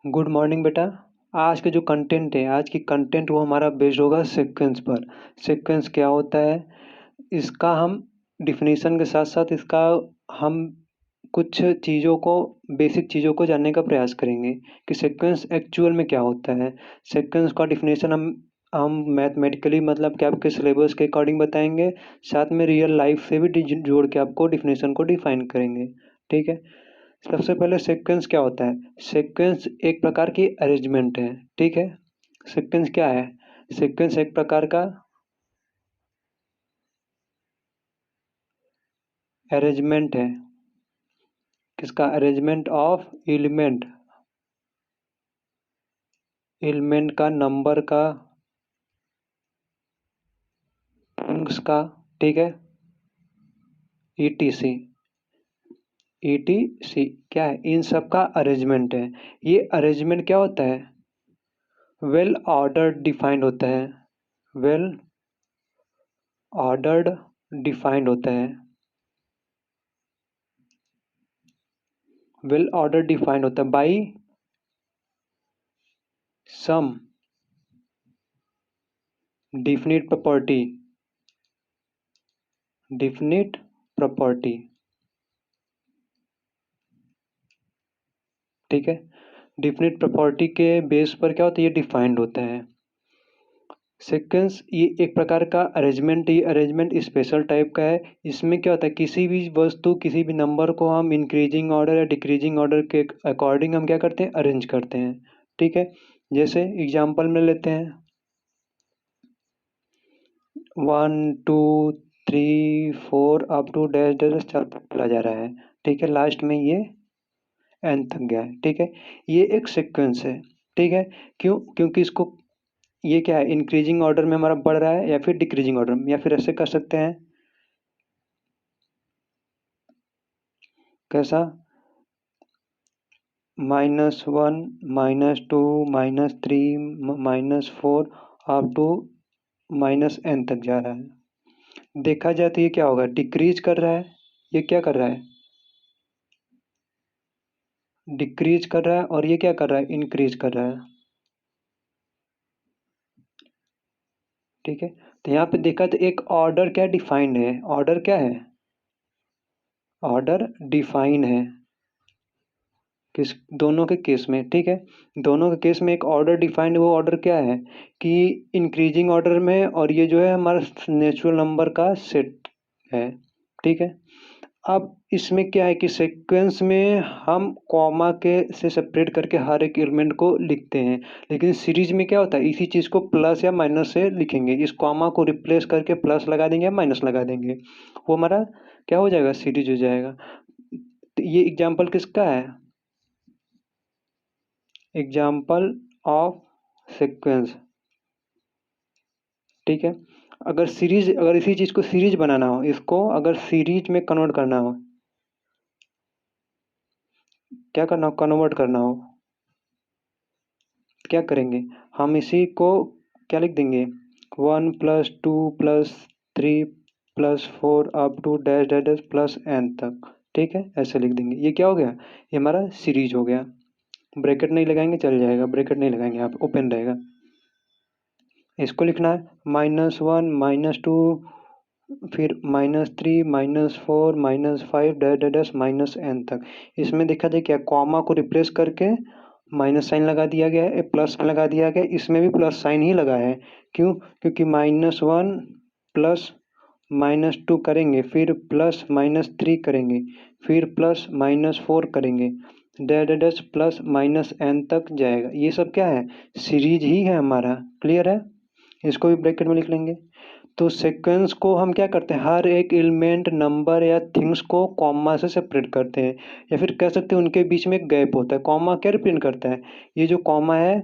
Good morning बेटा। आज का जो कंटेंट है, आज की कंटेंट वो हमारा बेस्ड होगा सीक्वेंस पर। सीक्वेंस क्या होता है, इसका हम डिफिनीशन के साथ साथ इसका हम कुछ चीज़ों को, बेसिक चीज़ों को जानने का प्रयास करेंगे कि सीक्वेंस एक्चुअल में क्या होता है। सीक्वेंस का डिफिनीशन हम मैथमेटिकली मतलब कि आपके सिलेबस के अकॉर्डिंग बताएंगे, साथ में रियल लाइफ से भी जोड़ के आपको डिफिनीशन को डिफाइन करेंगे। ठीक है। सबसे पहले सीक्वेंस क्या होता है। सीक्वेंस एक प्रकार की अरेंजमेंट है। ठीक है। सीक्वेंस क्या है, सीक्वेंस एक प्रकार का अरेंजमेंट है। किसका, अरेंजमेंट ऑफ एलिमेंट, एलिमेंट का, नंबर का, थिंग्स का। ठीक है। ईटीसी, ईटीसी क्या है, इन सब का अरेंजमेंट है। ये अरेंजमेंट क्या होता है, वेल ऑर्डर्ड डिफाइंड होता है। वेल ऑर्डर्ड डिफाइंड होता है। वेल ऑर्डर डिफाइंड होता है by some definite property, definite property. ठीक है। डिफिनिट प्रॉपर्टी के बेस पर क्या होता है, ये डिफाइंड होता है। सीक्वेंस ये एक प्रकार का अरेंजमेंट, ये अरेंजमेंट स्पेशल टाइप का है। इसमें क्या होता है, किसी भी वस्तु, किसी भी नंबर को हम इंक्रीजिंग ऑर्डर या डिक्रीजिंग ऑर्डर के अकॉर्डिंग हम क्या करते हैं, अरेंज करते हैं। ठीक है। जैसे एग्जांपल में लेते हैं 1 2 3 4 अप टू डैश डैश चला जा रहा है। ठीक है। लास्ट में ये एन तक गया है। ठीक है। ये एक सीक्वेंस है। ठीक है। क्यों, क्योंकि इसको, ये क्या है, इंक्रीजिंग ऑर्डर में हमारा बढ़ रहा है या फिर डिक्रीजिंग ऑर्डर में, या फिर ऐसे कर सकते हैं कैसा, -1 -2 -3 -4 अप टू -n तक जा रहा है। देखा जाए तो ये क्या होगा, डिक्रीज कर रहा है। ये क्या कर रहा है, डिक्रीज कर रहा है, और ये क्या कर रहा है, इंक्रीज कर रहा है। ठीक है। तो यहाँ पे देखा तो एक ऑर्डर क्या डिफाइंड है, ऑर्डर क्या है, ऑर्डर डिफाइन है। किस, दोनों के केस में। ठीक है। दोनों के केस में एक ऑर्डर डिफाइंड, वो ऑर्डर क्या है कि इंक्रीजिंग ऑर्डर में, और ये जो है हमारा नेचुरल नंबर का सेट है। ठीक है। अब इसमें क्या है कि सीक्वेंस में हम कॉमा के से सेपरेट करके हर एक एलिमेंट को लिखते हैं, लेकिन सीरीज में क्या होता है, इसी चीज़ को प्लस या माइनस से लिखेंगे। इस कॉमा को रिप्लेस करके प्लस लगा देंगे या माइनस लगा देंगे, वो हमारा क्या हो जाएगा, सीरीज हो जाएगा। तो ये एग्जाम्पल किसका है, एग्जाम्पल ऑफ सीक्वेंस। ठीक है। अगर सीरीज, अगर इसी चीज़ को सीरीज बनाना हो, इसको अगर सीरीज में कन्वर्ट करना हो, क्या करना हो, कन्वर्ट करना हो, क्या करेंगे, हम इसी को क्या लिख देंगे, 1 + 2 + 3 + 4 up to dash dash dash plus n तक। ठीक है, ऐसे लिख देंगे। ये क्या हो गया, ये हमारा सीरीज हो गया। ब्रैकेट नहीं लगाएंगे चल जाएगा, ब्रैकेट नहीं लगाएंगे, यहाँ पे ओपन रहेगा। इसको लिखना है -1 -2 फिर -3 -4 -5 dash dash dash minus n तक। इसमें देखा जाए क्या, कॉमा को रिप्लेस करके माइनस साइन लगा दिया गया है, प्लस साइन लगा दिया गया है। इसमें भी प्लस साइन ही लगा है। क्यों, क्योंकि -1 प्लस -2 करेंगे, फिर +-3 करेंगे, फिर +-4 करेंगे, dash dash dash plus minus n तक जाएगा। ये सब क्या है, सीरीज ही है हमारा। क्लियर है। इसको भी ब्रैकेट में लिख लेंगे। तो सीक्वेंस को हम क्या करते हैं, हर एक एलिमेंट, नंबर या थिंग्स को कॉमा से सेपरेट करते हैं, या फिर कह सकते हैं उनके बीच में एक गैप होता है। कॉमा क्या रिप्रेजेंट करता है, ये जो कॉमा है,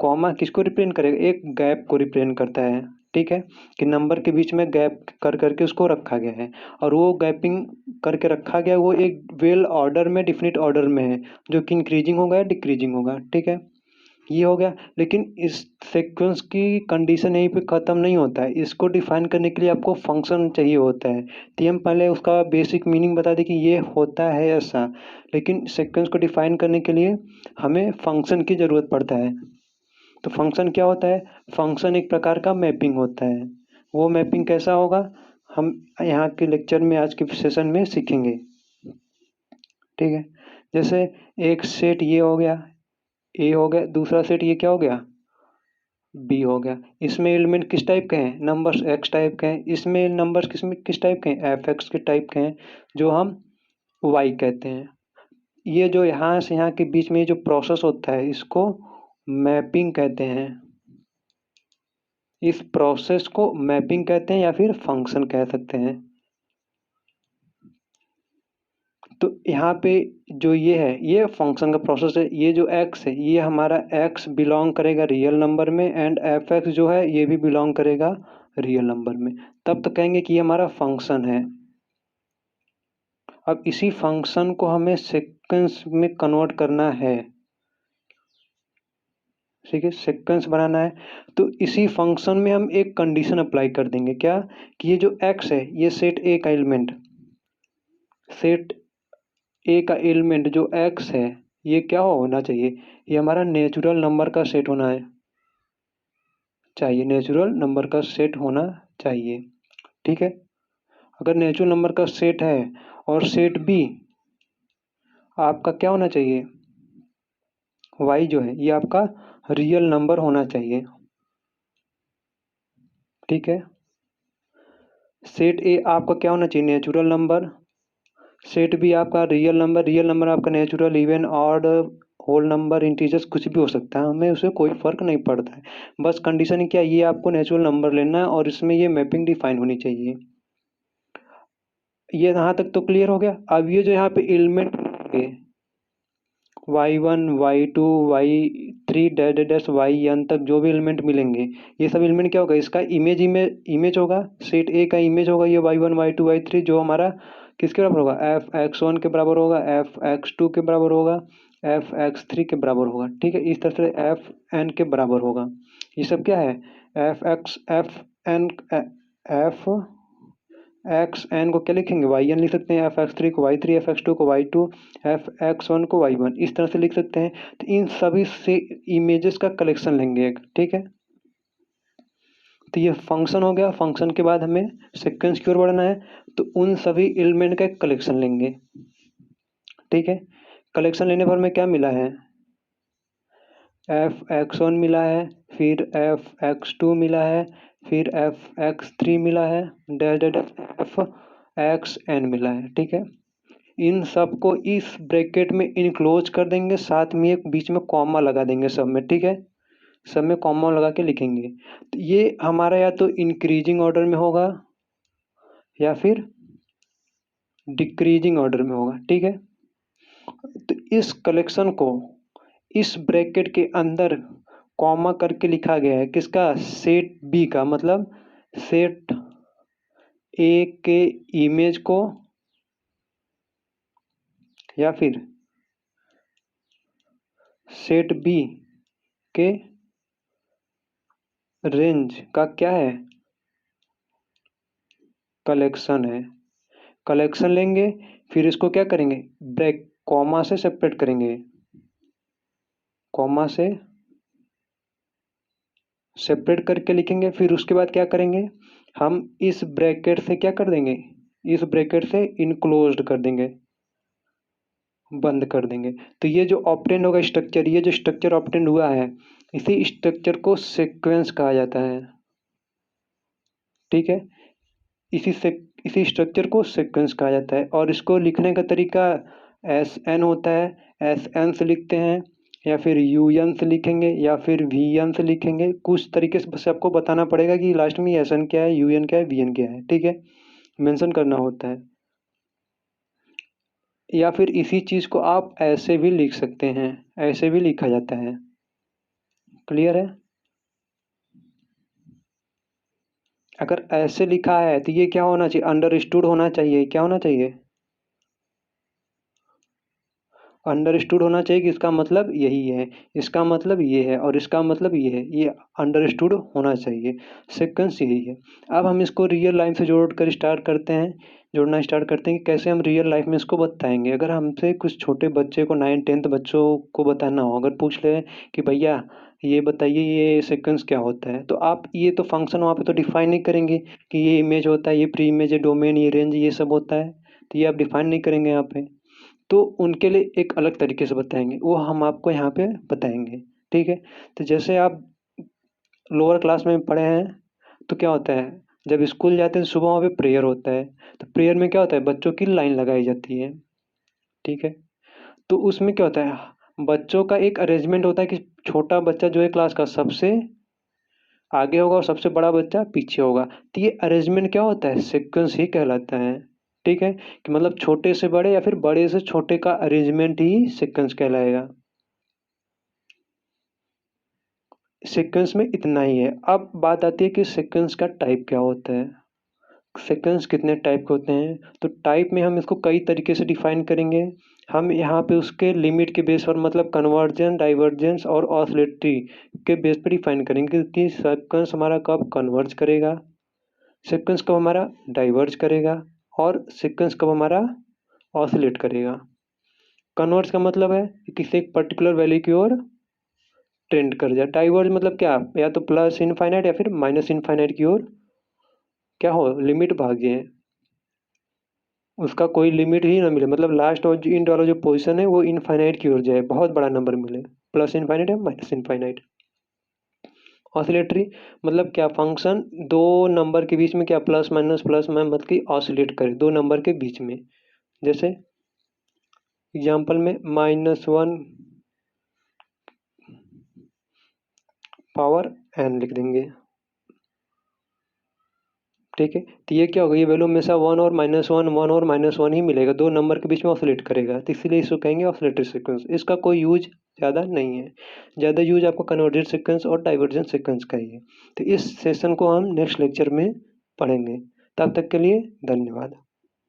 कॉमा किसको रिप्रेजेंट करेगा, एक गैप को रिप्रेजेंट करता है। ठीक है, कि नंबर के बीच में गैप कर करके उसको रखा गया है, और वो गैपिंग करके रखा गया, वो एक वेल ऑर्डर में, डिफिनिट ऑर्डर में है, जो कि इंक्रीजिंग होगा या डिक्रीजिंग होगा। ठीक है। ये हो गया। लेकिन इस सीक्वेंस की कंडीशन यहीं पे ख़त्म नहीं होता है, इसको डिफाइन करने के लिए आपको फंक्शन चाहिए होता है। तो हम पहले उसका बेसिक मीनिंग बता दें कि ये होता है ऐसा, लेकिन सीक्वेंस को डिफाइन करने के लिए हमें फंक्शन की ज़रूरत पड़ता है। तो फंक्शन क्या होता है? फंक्शन एक प्रकार का मैपिंग होता है। वो मैपिंग कैसा होगा, हम यहाँ के लेक्चर में आज के सेशन में सीखेंगे। ठीक है, जैसे एक सेट ये हो गया, ए हो गया, दूसरा सेट ये क्या हो गया, बी हो गया। इसमें एलिमेंट किस टाइप के हैं, नंबर्स एक्स टाइप के हैं। इसमें नंबर्स किस टाइप के हैं, एफ एक्स के टाइप के हैं, जो हम वाई कहते हैं। ये जो यहाँ से यहाँ के बीच में जो प्रोसेस होता है, इसको मैपिंग कहते हैं। इस प्रोसेस को मैपिंग कहते हैं या फिर फंक्शन कह सकते हैं। तो यहाँ पे जो ये है, ये फंक्शन का प्रोसेस है। ये जो x है, ये हमारा x बिलोंग करेगा रियल नंबर में, एंड एफ एक्स जो है ये भी बिलोंग करेगा रियल नंबर में। तब तो कहेंगे कि ये हमारा फंक्शन है। अब इसी फंक्शन को हमें सीक्वेंस में कन्वर्ट करना है। ठीक है, सीक्वेंस बनाना है। तो इसी फंक्शन में हम एक कंडीशन अप्लाई कर देंगे, क्या, कि ये जो x है, ये सेट ए का एलिमेंट, सेट ए का एलिमेंट जो x है, ये क्या होना चाहिए, ये हमारा नेचुरल नंबर का सेट होना है चाहिए, नेचुरल नंबर का सेट होना चाहिए। ठीक है, अगर नेचुरल नंबर का सेट है और सेट बी आपका क्या होना चाहिए, y जो है ये आपका रियल नंबर होना चाहिए। ठीक है, सेट ए आपका क्या होना चाहिए, नेचुरल नंबर। सेट बी आपका रियल नंबर, रियल नंबर आपका natural, even, odd, whole number, integers कुछ भी हो सकता है, हमें उससे कोई फ़र्क नहीं पड़ता है। बस कंडीशन ही क्या, ये आपको नेचुरल नंबर लेना है और इसमें ये मैपिंग डिफाइन होनी चाहिए। ये यहाँ तक तो क्लियर हो गया। अब ये जो यहाँ पे element y1 y2 y3 dash dash yn तक जो भी एलिमेंट मिलेंगे, ये सब एलिमेंट क्या होगा, इसका इमेज होगा, सेट ए का इमेज होगा ये y1 y2 y3, जो हमारा किसके बराबर होगा, एफ एक्स वन के बराबर होगा, एफ एक्स टू के बराबर होगा, एफ एक्स थ्री के बराबर होगा। ठीक है, इस तरह से एफ एन के बराबर होगा। ये सब क्या है, F N, F x N को क्या लिखेंगे, वाई एन लिख सकते हैं, एफ एक्स थ्री को Y three, F X two को Y two, F X one को वाई वन, इस तरह से लिख सकते हैं। तो इन सभी से इमेजेस का कलेक्शन लेंगे एक। ठीक है, तो ये फंक्शन हो गया। फंक्शन के बाद हमें सीक्वेंस की ओर बढ़ना है, तो उन सभी एलिमेंट का एक कलेक्शन लेंगे। ठीक है, कलेक्शन लेने पर हमें क्या मिला है, एफ एक्स वन मिला है, फिर एफ एक्स टू मिला है, फिर एफ एक्स थ्री मिला है, dash dash f x n मिला है। ठीक है, इन सब को इस ब्रैकेट में इनक्लोज कर देंगे, साथ में एक बीच में कॉमा लगा देंगे सब में। ठीक है, सब में कॉमा लगा के लिखेंगे। तो ये हमारा या तो इंक्रीजिंग ऑर्डर में होगा या फिर डिक्रीजिंग ऑर्डर में होगा। ठीक है, तो इस कलेक्शन को इस ब्रैकेट के अंदर कॉमा करके लिखा गया है, किसका, सेट बी का, मतलब सेट ए के इमेज को या फिर सेट बी के रेंज का क्या है, कलेक्शन है। कलेक्शन लेंगे, फिर इसको क्या करेंगे, ब्रैक कॉमा से सेपरेट करेंगे, कॉमा से सेपरेट करके लिखेंगे। फिर उसके बाद क्या करेंगे, हम इस ब्रैकेट से क्या कर देंगे, इस ब्रैकेट से इनक्लोज्ड कर देंगे, बंद कर देंगे। तो ये जो ऑपरेंड होगा स्ट्रक्चर, ये जो स्ट्रक्चर ऑपरेंड हुआ है, इसी स्ट्रक्चर को सीक्वेंस कहा जाता है। ठीक है, इसी स्ट्रक्चर को सीक्वेंस कहा जाता है। और इसको लिखने का तरीका एस एन होता है, एस एन से लिखते हैं, या फिर यू एन से लिखेंगे, या फिर वी एन से लिखेंगे। कुछ तरीके से बस आपको बताना पड़ेगा कि लास्ट में एस एन क्या है, यू एन क्या है, वी एन क्या है। ठीक है, मेंशन करना होता है। या फिर इसी चीज़ को आप ऐसे भी लिख सकते हैं, ऐसे भी लिखा जाता है। क्लियर है, अगर ऐसे लिखा है तो ये क्या होना चाहिए, अंडरस्टूड होना चाहिए। क्या होना चाहिए, अंडरस्टूड होना चाहिए कि इसका मतलब यही है, इसका मतलब ये है और इसका मतलब ये है, ये अंडरस्टूड होना चाहिए। सीक्वेंस यही है। अब हम इसको रियल लाइफ से जोड़कर स्टार्ट करते हैं, जोड़ना स्टार्ट करते हैं कि कैसे हम रियल लाइफ में इसको बताएंगे। अगर हमसे कुछ छोटे बच्चे को 9th-10th बच्चों को बताना हो, अगर पूछ ले कि भैया ये बताइए ये सीक्वेंस क्या होता है, तो आप ये तो फंक्शन वहाँ पे तो डिफाइन नहीं करेंगे कि ये इमेज होता है, ये प्री इमेज है, डोमेन, ये रेंज, ये सब होता है, तो ये आप डिफाइन नहीं करेंगे यहाँ पे। तो उनके लिए एक अलग तरीके से बताएंगे, वो हम आपको यहाँ पे बताएंगे। ठीक है, तो जैसे आप लोअर क्लास में पढ़े हैं तो क्या होता है, जब स्कूल जाते हैं सुबह वहाँ पे प्रेयर होता है, तो प्रेयर में क्या होता है, बच्चों की लाइन लगाई जाती है। ठीक है, तो उसमें क्या होता है, बच्चों का एक अरेंजमेंट होता है कि छोटा बच्चा जो है क्लास का सबसे आगे होगा और सबसे बड़ा बच्चा पीछे होगा। तो ये अरेंजमेंट क्या होता है, सीक्वेंस ही कहलाता है। ठीक है, कि मतलब छोटे से बड़े या फिर बड़े से छोटे का अरेंजमेंट ही सीक्वेंस कहलाएगा। सीक्वेंस में इतना ही है। अब बात आती है कि सीक्वेंस का टाइप क्या होता है, सीक्वेंस कितने टाइप के होते हैं। तो टाइप में हम इसको कई तरीके से डिफाइन करेंगे। हम यहाँ पे उसके लिमिट के बेस पर, मतलब कन्वर्जन, डाइवर्जेंस और ऑसिलेटरी के बेस पर डिफाइन करेंगे कि सीक्वेंस हमारा कब कन्वर्ज करेगा, सीक्वेंस कब हमारा डाइवर्ज करेगा और सीक्वेंस कब हमारा ऑसिलेट करेगा। कन्वर्ज का मतलब है कि किसी एक पर्टिकुलर वैल्यू की ओर ट्रेंड कर जाए। डाइवर्ज मतलब क्या, या तो प्लस इनफाइनाइट या फिर माइनस इनफाइनाइट की ओर क्या हो, लिमिट भागे, उसका कोई लिमिट ही ना मिले, मतलब लास्ट और इंड वाला जो पोजीशन है वो इनफाइनाइट की ओर जाए, बहुत बड़ा नंबर मिले, प्लस इनफाइनाइट या माइनस इनफाइनाइट। ऑसिलेटरी मतलब क्या, फंक्शन दो नंबर के बीच में क्या प्लस माइनस मतलब कि ऑसिलेट करे दो नंबर के बीच में। जैसे एग्जांपल में -1 पावर n लिख देंगे। ठीक है, तो ये क्या होगा, ये वैल्यू हमेशा 1 और -1, 1 और -1 ही मिलेगा, दो नंबर के बीच में ऑसिलेट करेगा, तो इसलिए इसको कहेंगे ऑसिलेटरी सीक्वेंस। इसका कोई यूज ज़्यादा नहीं है, ज़्यादा यूज आपको कन्वर्जेंट सीक्वेंस और डाइवर्जेंट सीक्वेंस का ही है। तो इस सेशन को हम नेक्स्ट लेक्चर में पढ़ेंगे। तब तक के लिए धन्यवाद।